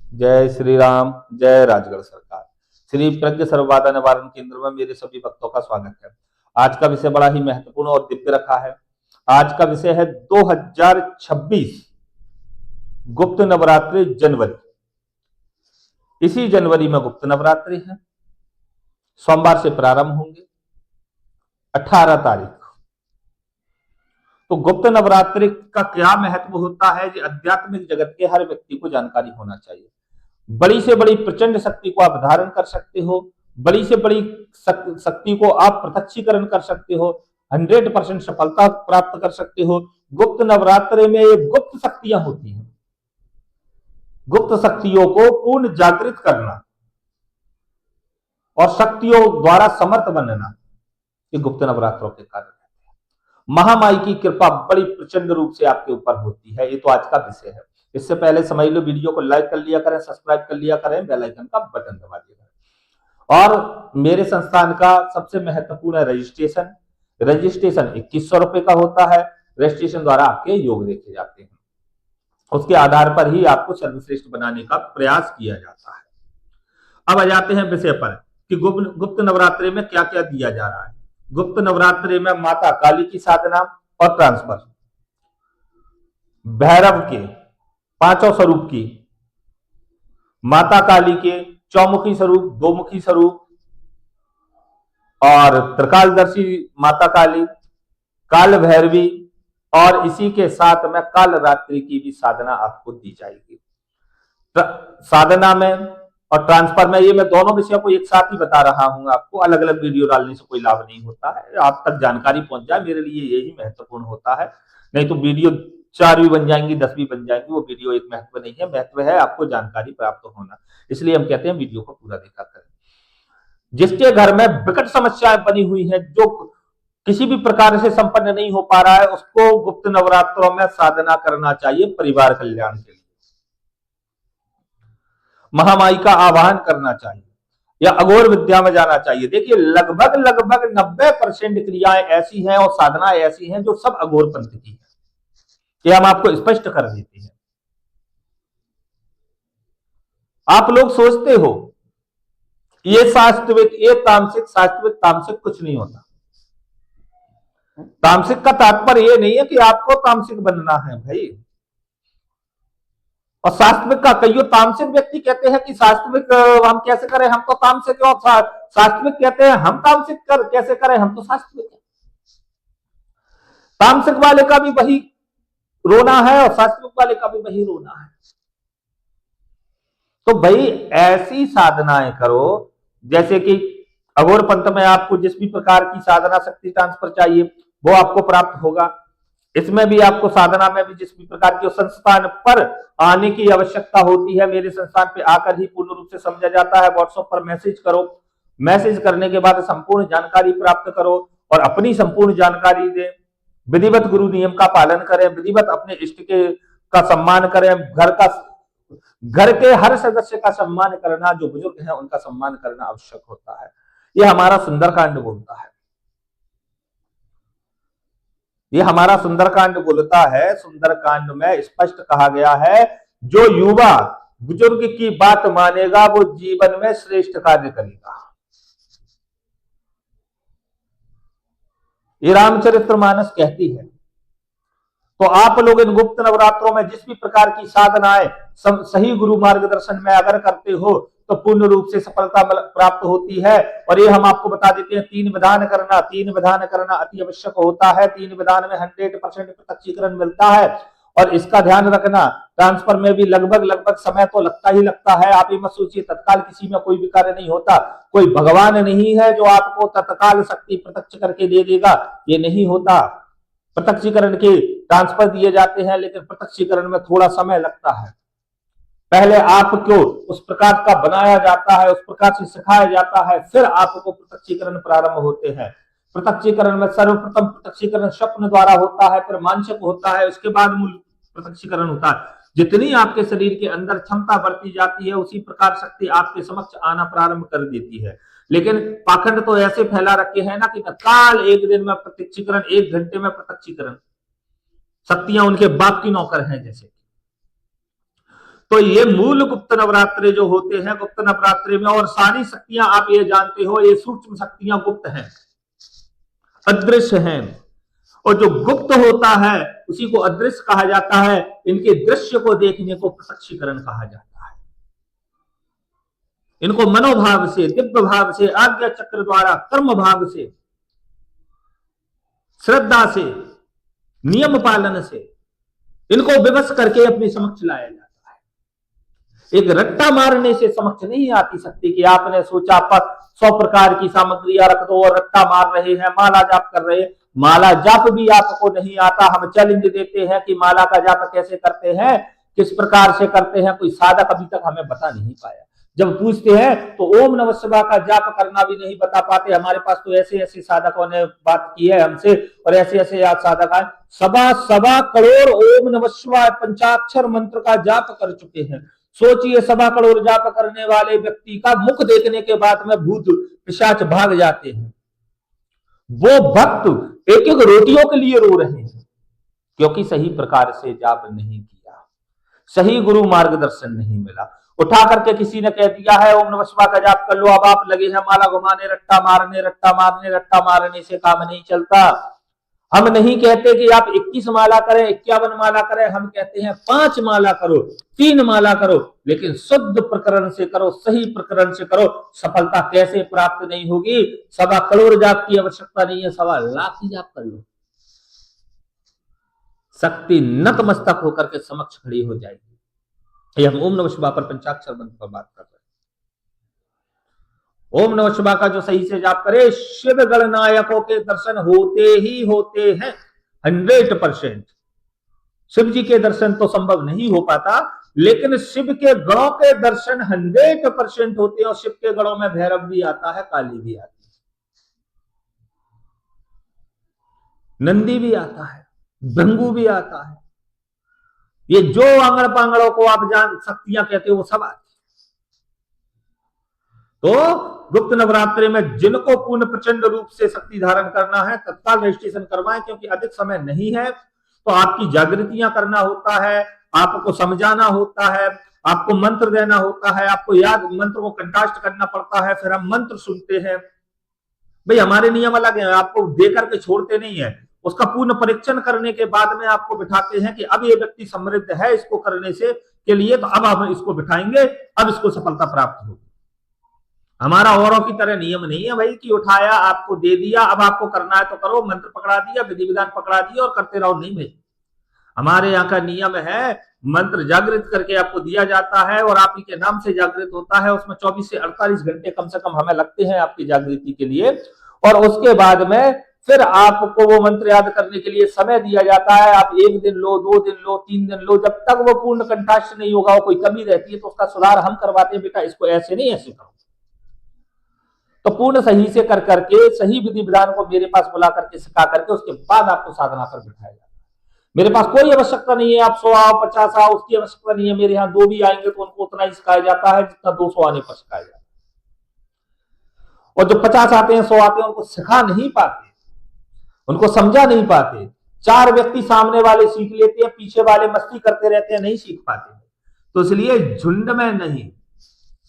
जय श्री राम, जय राजगढ़ सरकार। श्री प्रज्ञ सर्वबाधा निवारण केंद्र में मेरे सभी भक्तों का स्वागत है। आज का विषय बड़ा ही महत्वपूर्ण और दिव्य रखा है। आज का विषय है 2026 गुप्त नवरात्रि जनवरी। इसी जनवरी में गुप्त नवरात्रि है, सोमवार से प्रारंभ होंगे 18 तारीख। तो गुप्त नवरात्रि का क्या महत्व होता है, ये आध्यात्मिक जगत के हर व्यक्ति को जानकारी होना चाहिए। बड़ी से बड़ी प्रचंड शक्ति को आप धारण कर सकते हो, बड़ी से बड़ी शक्ति को आप प्रत्यक्षीकरण कर सकते हो, 100% सफलता प्राप्त कर सकते हो। गुप्त नवरात्रि में ये गुप्त शक्तियां होती हैं। गुप्त शक्तियों को पूर्ण जागृत करना और शक्तियों द्वारा समर्थ बनना, ये गुप्त नवरात्रों के कारण है। महामाई की कृपा बड़ी प्रचंड रूप से आपके ऊपर होती है। ये तो आज का विषय है। इससे पहले समझ लो, वीडियो को लाइक कर लिया करें, सब्सक्राइब कर लिया करें, बेल आइकन का बटन दबा दिया करें। और मेरे संस्थान का सबसे महत्वपूर्ण है रजिस्ट्रेशन। रजिस्ट्रेशन 2100 रुपए का होता है। रजिस्ट्रेशन द्वारा आपके योग देखे जाते हैं, उसके आधार पर ही आपको सर्वश्रेष्ठ बनाने का प्रयास किया जाता है। अब आ जाते हैं विषय पर कि गुप्त नवरात्रि में क्या क्या दिया जा रहा है। गुप्त नवरात्रि में माता काली की साधना और ट्रांसफर, भैरव के 5 स्वरूप की, माता काली के चौमुखी स्वरूप, 2 मुखी स्वरूप और त्रिकालदर्शी माता काली, काल भैरवी, और इसी के साथ में काल रात्रि की भी साधना आपको दी जाएगी। साधना में और ट्रांसफर में, ये मैं दोनों विषयों को एक साथ ही बता रहा हूं आपको। अलग अलग वीडियो डालने से कोई लाभ नहीं होता है। आप तक जानकारी पहुंच जाए, मेरे लिए यही महत्वपूर्ण होता है। नहीं तो वीडियो 4 भी बन जाएंगी, 10 भी बन जाएंगी, वो वीडियो एक महत्व नहीं है। महत्व है आपको जानकारी प्राप्त होना। इसलिए हम कहते हैं वीडियो को पूरा देखा करें। जिसके घर में विकट समस्याएं बनी हुई है, जो किसी भी प्रकार से संपन्न नहीं हो पा रहा है, उसको गुप्त नवरात्रों में साधना करना चाहिए परिवार कल्याण के लिए। महामाई का आवाहन करना चाहिए या अघोर विद्या में जाना चाहिए। देखिए, लगभग 90% क्रियाएं ऐसी हैं और साधनाएं ऐसी हैं जो सब अघोर पंथ की है। ये हम आपको स्पष्ट कर देते हैं। आप लोग सोचते हो ये शास्त्विक, ये तामसिक, शास्त्विक तामसिक कुछ नहीं होता। तामसिक का तात्पर्य ये नहीं है कि आपको तामसिक बनना है भाई। और शास्त्विक का, कईयों तामसिक व्यक्ति कहते हैं कि शास्त्विक हम कैसे करें, हम तो तामसिक, और शास्त्विक कहते हैं हम तामसिक कैसे करें, हम तो शास्त्विक है। तामसिक वाले का भी वही रोना है और शास्त्विक वाले का भी वही रोना है। तो भाई ऐसी साधनाएं करो जैसे कि अघोर पंथ में आपको जिस भी प्रकार की साधना शक्ति ट्रांसफर चाहिए वो आपको प्राप्त होगा। इसमें भी आपको साधना में भी जिस भी प्रकार की संस्थान पर आने की आवश्यकता होती है, मेरे संस्थान पे आकर ही पूर्ण रूप से समझा जाता है। व्हाट्सएप पर मैसेज करो, मैसेज करने के बाद संपूर्ण जानकारी प्राप्त करो और अपनी संपूर्ण जानकारी दें। विधिवत गुरु नियम का पालन करें, विधिवत अपने इष्ट के का सम्मान करें, घर के हर सदस्य का सम्मान करना, जो बुजुर्ग हैं उनका सम्मान करना आवश्यक होता है। ये हमारा सुंदरकांड बोलता है। ये हमारा सुंदरकांड बोलता है। सुंदरकांड में स्पष्ट कहा गया है, जो युवा बुजुर्ग की बात मानेगा वो जीवन में श्रेष्ठ कार्य करेगा। ये रामचरितमानस कहती है। तो आप लोग इन गुप्त नवरात्रों में जिस भी प्रकार की साधनाएं सही गुरु मार्गदर्शन में अगर करते हो तो पूर्ण रूप से सफलता प्राप्त होती है। और ये हम आपको बता देते हैं, 3 विधान करना अति आवश्यक होता है। 3 विधान में 100% प्रत्यक्षीकरण मिलता है। और इसका ध्यान रखना, ट्रांसफर में भी लगभग समय तो लगता ही लगता है। आप ये मत सोचिए तत्काल किसी में कोई भी कार्य नहीं होता। कोई भगवान नहीं है जो आपको तत्काल शक्ति प्रत्यक्ष करके दे देगा, ये नहीं होता। प्रत्यक्षीकरण के ट्रांसफर दिए जाते हैं, लेकिन प्रत्यक्षीकरण में थोड़ा समय लगता है। पहले आपको उस प्रकार का बनाया जाता है, उस प्रकार से सिखाया जाता है, फिर आपको प्रत्यक्षीकरण प्रारंभ होते हैं। प्रत्यक्षीकरण में सर्वप्रथम प्रत्यक्षीकरण स्वप्न द्वारा होता है, फिर मानसिक होता है, उसके बाद मूल प्रत्यक्षीकरण होता है। जितनी आपके शरीर के अंदर क्षमता बढ़ती जाती है, उसी प्रकार शक्ति आपके समक्ष आना प्रारंभ कर देती है। लेकिन पाखंड तो ऐसे फैला रखे हैं ना कि तत्काल एक दिन में प्रत्यक्षीकरण, 1 घंटे में प्रत्यक्षीकरण, शक्तियां उनके बाप की नौकर हैं जैसे। तो ये मूल गुप्त नवरात्रे जो होते हैं, गुप्त नवरात्रे में और सारी शक्तियां आप ये जानते हो, ये सूक्ष्म शक्तियां गुप्त हैं, अदृश्य हैं। और जो गुप्त होता है उसी को अदृश्य कहा जाता है। इनके दृश्य को देखने को प्रत्यक्षीकरण कहा जाता है। इनको मनोभाव से, दिव्य भाव से, आज्ञा चक्र द्वारा, कर्म भाव से, श्रद्धा से, नियम पालन से इनको विवश करके अपने समक्ष लाया जाता है। एक रट्टा मारने से समक्ष नहीं आती शक्ति कि आपने सोचा पर 100 प्रकार की सामग्रियां रख दो और रट्टा मार रहे हैं, माला जाप कर रहे हैं। माला जाप भी आपको नहीं आता। हम चैलेंज देते हैं कि माला का जाप कैसे करते हैं, किस प्रकार से करते हैं, कोई साधक अभी तक हमें बता नहीं पाया। जब पूछते हैं तो ओम नमः शिवाय का जाप करना भी नहीं बता पाते। हमारे पास तो ऐसे ऐसे साधकों ने बात की है हमसे, और ऐसे ऐसे साधक आए, सवा करोड़ ओम नमः शिवाय पंचाक्षर मंत्र का जाप कर चुके हैं। सोचिए, 1.25 करोड़ जाप करने वाले व्यक्ति का मुख देखने के बाद में भूत पिशाच भाग जाते हैं। वो भक्त एक एक रोटियों के लिए रो रहे हैं, क्योंकि सही प्रकार से जाप नहीं किया, सही गुरु मार्गदर्शन नहीं मिला। उठा करके किसी ने कह दिया है ओम नमः शिवाय का जाप कर लो, अब आप लगे हैं माला घुमाने, रट्टा मारने, रट्टा मारने। रट्टा मारने से काम नहीं चलता। हम नहीं कहते कि आप 21 माला करें, 51 माला करें, हम कहते हैं 5 माला करो, 3 माला करो, लेकिन शुद्ध प्रकरण से करो, सही प्रकरण से करो। सफलता कैसे प्राप्त नहीं होगी? 1.25 करोड़ जाप की आवश्यकता नहीं है, 1.25 लाख ही जाप कर लो, शक्ति नतमस्तक होकर के समक्ष खड़ी हो जाएगी। ये हम ओम नमः शिवाय पर पंचाक्षर मंत्र पर बात कर रहे हैं। ओम नमः शिवाय का जो सही से जाप करे, शिव गणनायकों के दर्शन होते ही होते हैं 100%। शिव जी के दर्शन तो संभव नहीं हो पाता, लेकिन शिव के गणों के दर्शन 100% होते हैं। और शिव के गणों में भैरव भी आता है, काली भी आती है, नंदी भी आता है, भृंगु भी आता है। ये जो आंगड़ पांगड़ों को आप जान शक्तियां कहते हो वो सब आती। तो गुप्त नवरात्रि में जिनको पूर्ण प्रचंड रूप से शक्ति धारण करना है, तत्काल रजिस्ट्रेशन करवाएं, क्योंकि अधिक समय नहीं है। तो आपकी जागृतियां करना होता है, आपको समझाना होता है, आपको मंत्र देना होता है, आपको याद मंत्र को कंठास्थ करना पड़ता है, फिर हम मंत्र सुनते हैं। भाई हमारे नियम अलग है, आपको देकर के छोड़ते नहीं है। उसका पूर्ण परीक्षण करने के बाद में आपको बिठाते हैं कि अब ये व्यक्ति समृद्ध है इसको करने से के लिए, तो अब हम इसको बिठाएंगे, अब इसको सफलता प्राप्त होगी। हमारा औरों की तरह नियम नहीं है भाई कि उठाया आपको दे दिया, अब आपको करना है तो करो, मंत्र पकड़ा दिया, विधि विधान पकड़ा दिया और करते रहो। नहीं भाई, हमारे यहाँ का नियम है मंत्र जागृत करके आपको दिया जाता है और आप ही के नाम से जागृत होता है। उसमें 24 से 48 घंटे कम से कम हमें लगते हैं आपकी जागृति के लिए। और उसके बाद में फिर आपको वो मंत्र याद करने के लिए समय दिया जाता है। आप 1 दिन लो, 2 दिन लो, 3 दिन लो, जब तक वो पूर्ण कंठास्थ नहीं होगा, कोई कमी रहती है तो उसका सुधार हम करवाते हैं। बेटा इसको ऐसे नहीं, ऐसे करो। तो पूर्ण सही से कर करके सही विधि विधान को मेरे पास बुला करके सिखा करके उसके बाद आपको साधना पर बिठाया जाता है। मेरे पास कोई आवश्यकता नहीं है आप 100 आओ, 50 आओ, उसकी आवश्यकता नहीं है। मेरे यहाँ 2 भी आएंगे तो उनको उतना ही सिखाया जाता है जितना 200 आने पर सिखाया जाता है। और जो 50 आते हैं, 100 आते हैं, उनको सिखा नहीं पाते, उनको समझा नहीं पाते। 4 व्यक्ति सामने वाले सीख लेते हैं, पीछे वाले मस्ती करते रहते हैं, नहीं सीख पाते। तो इसलिए झुंड में नहीं,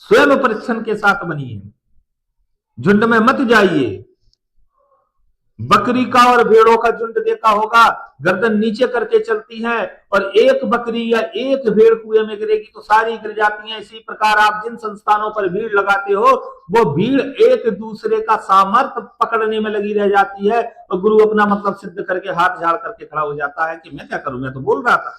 स्वयं परीक्षण के साथ बनिए, झुंड में मत जाइए। बकरी का और भेड़ों का झुंड देखा होगा, गर्दन नीचे करके चलती है, और एक बकरी या एक भेड़ कुएं में गिरेगी तो सारी गिर जाती हैं। इसी प्रकार आप जिन संस्थानों पर भीड़ लगाते हो, वो भीड़ एक दूसरे का सामर्थ्य पकड़ने में लगी रह जाती है, और गुरु अपना मतलब सिद्ध करके हाथ झाड़ करके खड़ा हो जाता है कि मैं क्या करूं, मैं तो बोल रहा था।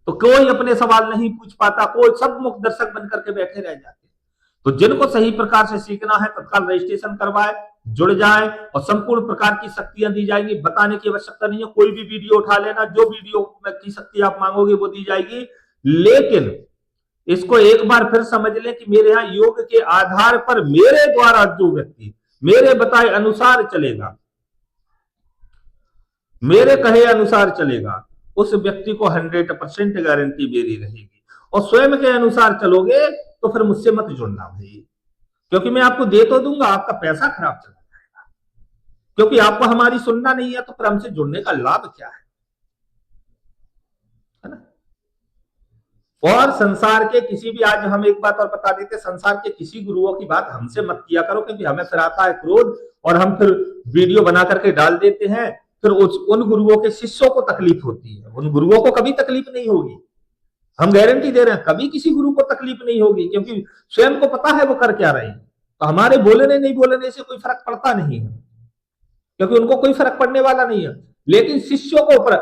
तो कोई अपने सवाल नहीं पूछ पाता, कोई सब मुख दर्शक बनकर के बैठे रह जाते। तो जिनको सही प्रकार से सीखना है तत्काल रजिस्ट्रेशन करवाए, जुड़ जाए, और संपूर्ण प्रकार की शक्तियां दी जाएंगी। बताने की आवश्यकता नहीं है, कोई भी वीडियो उठा लेना, जो वीडियो की शक्ति आप मांगोगे वो दी जाएगी। लेकिन इसको एक बार फिर समझ लें कि मेरे यहाँ योग के आधार पर मेरे द्वारा जो व्यक्ति मेरे बताए अनुसार चलेगा, मेरे कहे अनुसार चलेगा, उस व्यक्ति को 100% गारंटी मेरी रहेगी। और स्वयं के अनुसार चलोगे तो फिर मुझसे मत जुड़ना भाई, क्योंकि मैं आपको दे तो दूंगा, आपका पैसा खराब चला जाएगा। क्योंकि आपको हमारी सुनना नहीं है तो फिर हमसे जुड़ने का लाभ क्या है ना? और संसार के किसी भी, आज हम एक बात और बता देते, संसार के किसी गुरुओं की बात हमसे मत किया करो, क्योंकि हमें फिर आता है क्रोध और हम फिर वीडियो बना करके डाल देते हैं, फिर उन गुरुओं के शिष्यों को तकलीफ होती है। उन गुरुओं को कभी तकलीफ नहीं होगी, हम गारंटी दे रहे हैं, कभी किसी गुरु को तकलीफ नहीं होगी, क्योंकि स्वयं को पता है वो कर क्या रहे हैं। तो हमारे बोलने नहीं बोलने से कोई फर्क पड़ता नहीं है, क्योंकि उनको कोई फर्क पड़ने वाला नहीं है। लेकिन शिष्यों को ऊपर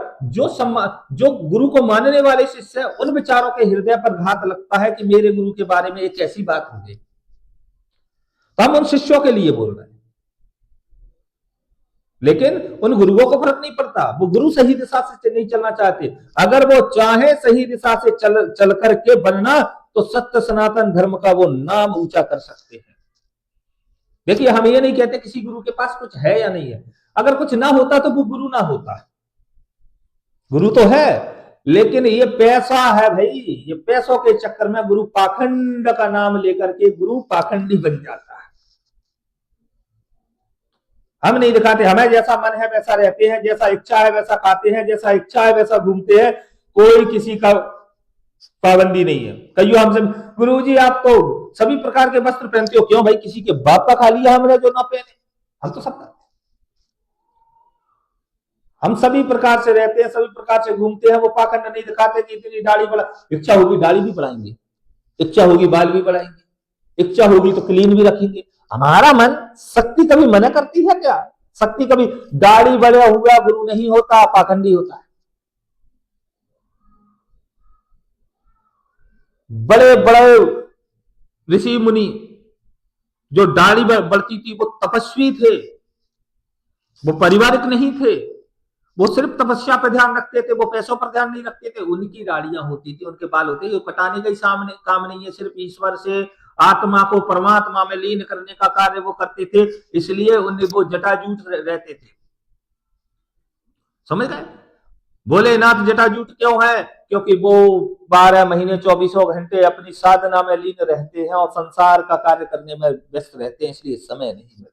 जो गुरु को मानने वाले शिष्य है, उन विचारों के हृदय पर घात लगता है कि मेरे गुरु के बारे में एक ऐसी बात हो गई। तो हम उन शिष्यों के लिए बोल रहे हैं, लेकिन उन गुरुओं को फर्क नहीं पड़ता, वो गुरु सही दिशा से नहीं चलना चाहते। अगर वो चाहे सही दिशा से चल करके बनना, तो सत्य सनातन धर्म का वो नाम ऊंचा कर सकते हैं। देखिए, हम ये नहीं कहते किसी गुरु के पास कुछ है या नहीं है, अगर कुछ ना होता तो वो गुरु ना होता। गुरु तो है, लेकिन ये पैसा है भाई, ये पैसों के चक्कर में गुरु पाखंड का नाम लेकर के गुरु पाखंडी बन जाता है। हम नहीं दिखाते, हमें जैसा मन है वैसा रहते हैं, जैसा इच्छा है वैसा खाते हैं, जैसा इच्छा है वैसा घूमते हैं, कोई किसी का पाबंदी नहीं है। कहियो हमसे, गुरुजी आप तो सभी प्रकार के वस्त्र पहनते हो, क्यों भाई, किसी के बाप का खा लिया हमने जो ना पहने? हम तो सब, हम सभी प्रकार से रहते हैं, सभी प्रकार से घूमते हैं, वो पाखंड नहीं दिखाते कि इतनी दाढ़ी बढ़ा, इच्छा होगी दाढ़ी भी बढ़ाएंगे, इच्छा होगी बाल भी बढ़ाएंगे, इच्छा होगी तो क्लीन भी रखेंगे। हमारा मन, शक्ति कभी मना करती है क्या? शक्ति कभी, दाढ़ी बढ़ा हुआ गुरु नहीं होता, पाखंडी होता है। बड़े बड़े ऋषि मुनि जो दाढ़ी बढ़ती थी, वो तपस्वी थे, वो पारिवारिक नहीं थे, वो सिर्फ तपस्या पर ध्यान रखते थे, वो पैसों पर ध्यान नहीं रखते थे। उनकी दाढ़ियां होती थी, उनके बाल होते थे, कटाने का ही सामने काम नहीं है, सिर्फ ईश्वर से आत्मा को परमात्मा में लीन करने का कार्य वो करते थे, इसलिए उन्हें वो जटाजूट रहते थे। समझ गए? भोलेनाथ जटाजूट क्यों है? क्योंकि वो 12 महीने 24 घंटे अपनी साधना में लीन रहते हैं और संसार का कार्य करने में व्यस्त रहते हैं, इसलिए समय नहीं मिलता।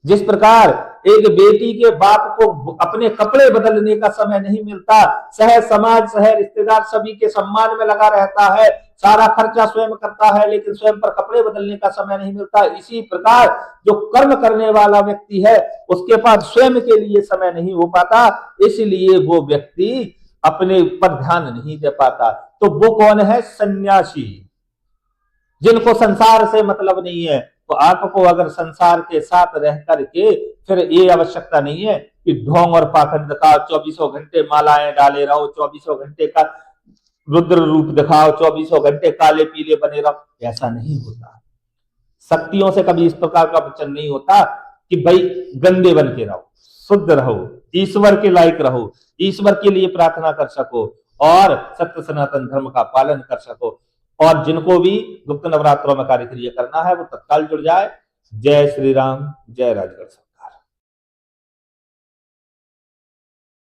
जिस प्रकार एक बेटी के बाप को अपने कपड़े बदलने का समय नहीं मिलता, शहर समाज, शहर रिश्तेदार सभी के सम्मान में लगा रहता है, सारा खर्चा स्वयं करता है, लेकिन स्वयं पर कपड़े बदलने का समय नहीं मिलता, इसी प्रकार जो कर्म करने वाला व्यक्ति है, उसके पास स्वयं के लिए समय नहीं हो पाता, इसलिए वो व्यक्ति अपने ऊपर ध्यान नहीं दे पाता। तो वो कौन है? सन्यासी, जिनको संसार से मतलब नहीं है। तो आपको अगर संसार के साथ रह करके फिर ये आवश्यकता नहीं है कि ढोंग और पाखंड का 24 घंटे मालाएं डाले रहो, 24 घंटे का रुद्र रूप दिखाओ, 24 घंटे काले पीले बने रहो, ऐसा नहीं होता। शक्तियों से कभी इस प्रकार का वचन नहीं होता कि भाई गंदे बन के रहो, शुद्ध रहो, ईश्वर के लायक रहो, ईश्वर के लिए प्रार्थना कर सको और सत्य सनातन धर्म का पालन कर सको। और जिनको भी गुप्त नवरात्रों में कार्य करना है वो तत्काल जुड़ जाए। जय श्री राम, जय राजगढ़।